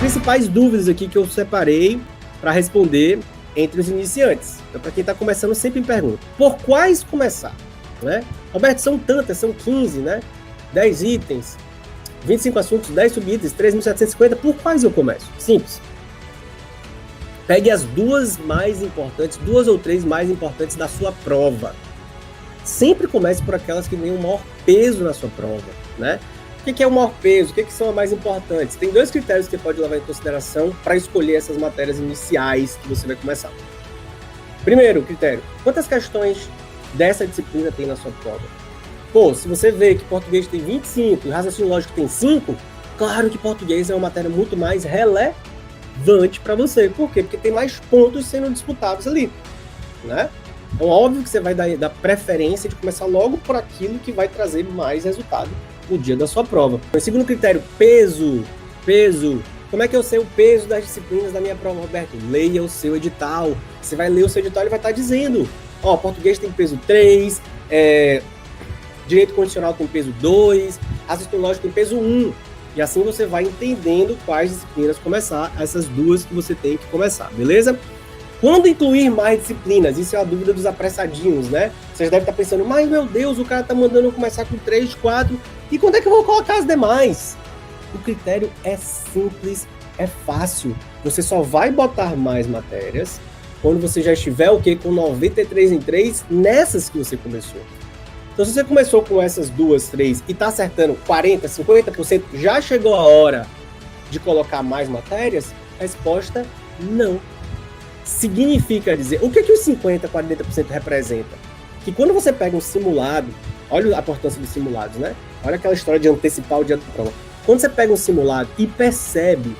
principais dúvidas aqui que eu separei para responder entre os iniciantes. Então, para quem está começando, sempre me pergunta, por quais começar? Né? Roberto, são tantas, são 15, né? 10 itens, 25 assuntos, 10 subitens, 3.750, por quais eu começo? Simples. Pegue as duas ou três mais importantes da sua prova. Sempre comece por aquelas que têm o maior peso na sua prova, né? O que é o maior peso? O que são as mais importantes? Tem 2 critérios que você pode levar em consideração para escolher essas matérias iniciais que você vai começar. Primeiro critério, quantas questões dessa disciplina tem na sua prova? Pô, se você vê que português tem 25 e raciocínio lógico tem 5, claro que português é uma matéria muito mais relevante para você. Por quê? Porque tem mais pontos sendo disputados ali, né? Então, óbvio que você vai dar preferência de começar logo por aquilo que vai trazer mais resultado no dia da sua prova. O segundo critério, peso. Como é que eu sei o peso das disciplinas da minha prova, Roberto? Leia o seu edital. Você vai ler o seu edital, ele vai estar dizendo, português tem peso 3, direito constitucional tem peso 2, raciocínio lógico tem peso 1. E assim você vai entendendo quais disciplinas começar, essas duas que você tem que começar, beleza? Quando incluir mais disciplinas? Isso é a dúvida dos apressadinhos, né? Vocês devem estar pensando, mas meu Deus, o cara tá mandando eu começar com 3, 4, e quando é que eu vou colocar as demais? O critério é simples, é fácil. Você só vai botar mais matérias quando você já estiver com 93 em 3 nessas que você começou. Então, se você começou com essas 2, 3 e tá acertando 40%, 50%, já chegou a hora de colocar mais matérias? Resposta, não. Significa dizer, o que os 50%, 40% representa? Que quando você pega um simulado, olha a importância dos simulados, né? Olha aquela história de antecipar o dia da prova. Quando você pega um simulado e percebe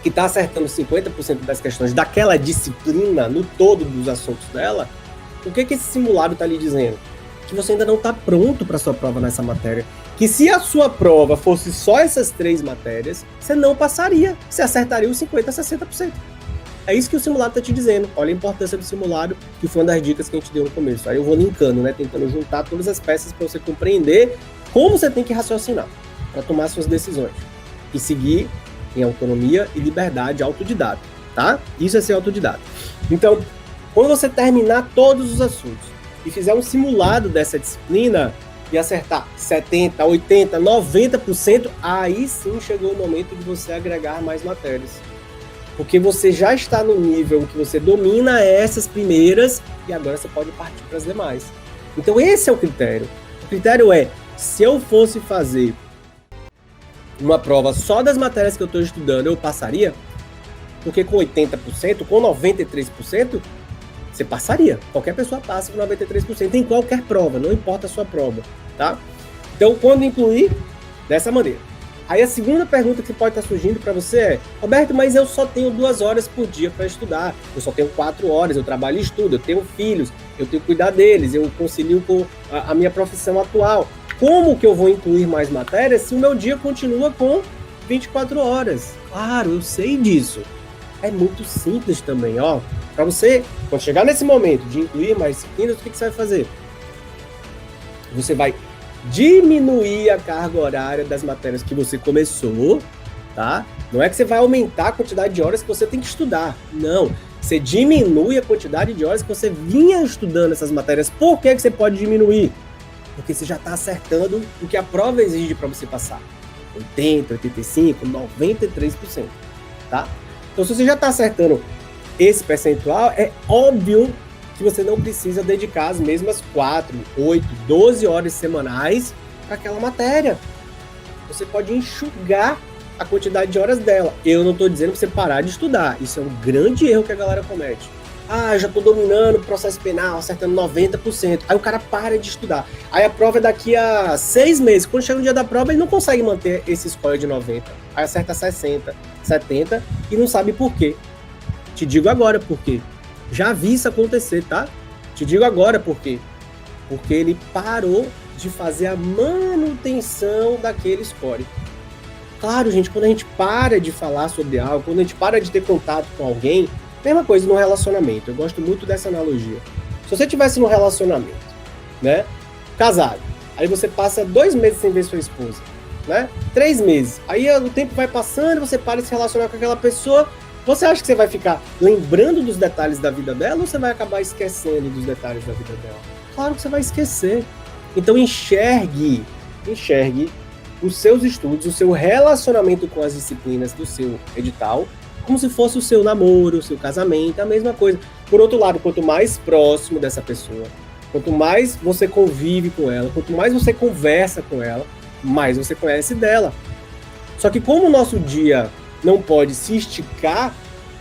que está acertando 50% das questões daquela disciplina no todo dos assuntos dela, o que esse simulado está lhe dizendo? Que você ainda não está pronto para a sua prova nessa matéria. Que se a sua prova fosse só essas 3 matérias, você não passaria. Você acertaria os 50% a 60%. É isso que o simulado está te dizendo. Olha a importância do simulado, que foi uma das dicas que a gente deu no começo. Aí eu vou linkando, né? Tentando juntar todas as peças para você compreender como você tem que raciocinar para tomar suas decisões. E seguir em autonomia e liberdade autodidata, tá? Isso é ser autodidata. Então, quando você terminar todos os assuntos e fizer um simulado dessa disciplina e acertar 70%, 80%, 90%, aí sim chegou o momento de você agregar mais matérias. Porque você já está no nível que você domina essas primeiras e agora você pode partir para as demais. Então esse é o critério. O critério é, se eu fosse fazer uma prova só das matérias que eu estou estudando, eu passaria? Porque com 80%, com 93%, você passaria. Qualquer pessoa passa com 93% em qualquer prova, não importa a sua prova, tá? Então, quando incluir, dessa maneira. Aí a segunda pergunta que pode estar surgindo para você é, Roberto, mas eu só tenho 2 horas por dia para estudar, eu só tenho 4 horas, eu trabalho e estudo, eu tenho filhos, eu tenho que cuidar deles, eu concilio com a minha profissão atual. Como que eu vou incluir mais matérias se o meu dia continua com 24 horas? Claro, eu sei disso. É muito simples também, ó. Para você, quando chegar nesse momento de incluir mais disciplinas, o que você vai fazer? Você vai diminuir a carga horária das matérias que você começou, tá? Não é que você vai aumentar a quantidade de horas que você tem que estudar, não. Você diminui a quantidade de horas que você vinha estudando essas matérias. Por que você pode diminuir? Porque você já está acertando o que a prova exige para você passar. 80%, 85%, 93%, tá? Então, se você já está acertando esse percentual, é óbvio que você não precisa dedicar as mesmas 4, 8, 12 horas semanais para aquela matéria. Você pode enxugar a quantidade de horas dela. Eu não estou dizendo para você parar de estudar. Isso é um grande erro que a galera comete. Já estou dominando o processo penal, acertando 90%. Aí o cara para de estudar. Aí a prova é daqui a 6 meses. Quando chega no dia da prova, ele não consegue manter esse score de 90%. Aí acerta 60%, 70% e não sabe por quê. Te digo agora por quê. Já vi isso acontecer, tá? Te digo agora por quê. Porque ele parou de fazer a manutenção daquele score. Claro, gente, quando a gente para de falar sobre algo, quando a gente para de ter contato com alguém, mesma coisa no relacionamento. Eu gosto muito dessa analogia. Se você estivesse num relacionamento, né, casado, aí você passa 2 meses sem ver sua esposa, né? 3 meses. Aí o tempo vai passando, você para de se relacionar com aquela pessoa. Você acha que você vai ficar lembrando dos detalhes da vida dela ou você vai acabar esquecendo dos detalhes da vida dela? Claro que você vai esquecer. Então enxergue os seus estudos, o seu relacionamento com as disciplinas do seu edital, como se fosse o seu namoro, o seu casamento, a mesma coisa. Por outro lado, quanto mais próximo dessa pessoa, quanto mais você convive com ela, quanto mais você conversa com ela, mais você conhece dela. Só que como o nosso dia não pode se esticar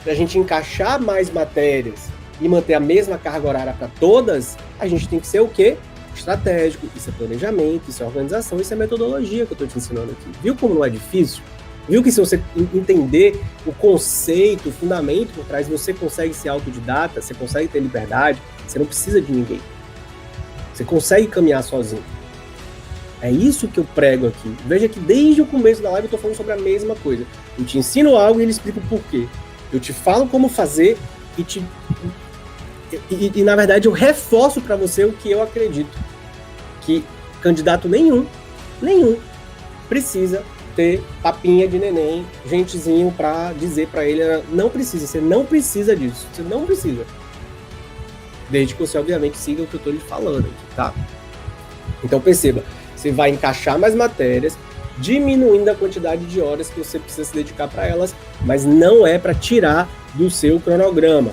para a gente encaixar mais matérias e manter a mesma carga horária para todas, a gente tem que ser o quê? Estratégico, isso é planejamento, isso é organização, isso é metodologia que eu estou te ensinando aqui. Viu como não é difícil? Viu que se você entender o conceito, o fundamento por trás, você consegue ser autodidata, você consegue ter liberdade, você não precisa de ninguém. Você consegue caminhar sozinho. É isso que eu prego aqui. Veja que desde o começo da live eu estou falando sobre a mesma coisa. Eu te ensino algo e ele explica o porquê. Eu te falo como fazer e na verdade eu reforço para você o que eu acredito. Que candidato nenhum precisa ter papinha de neném, gentezinho para dizer para ele, não precisa, você não precisa disso, você não precisa. Desde que você obviamente siga o que eu estou lhe falando aqui, tá? Então perceba, você vai encaixar mais matérias, diminuindo a quantidade de horas que você precisa se dedicar para elas, mas não é para tirar do seu cronograma.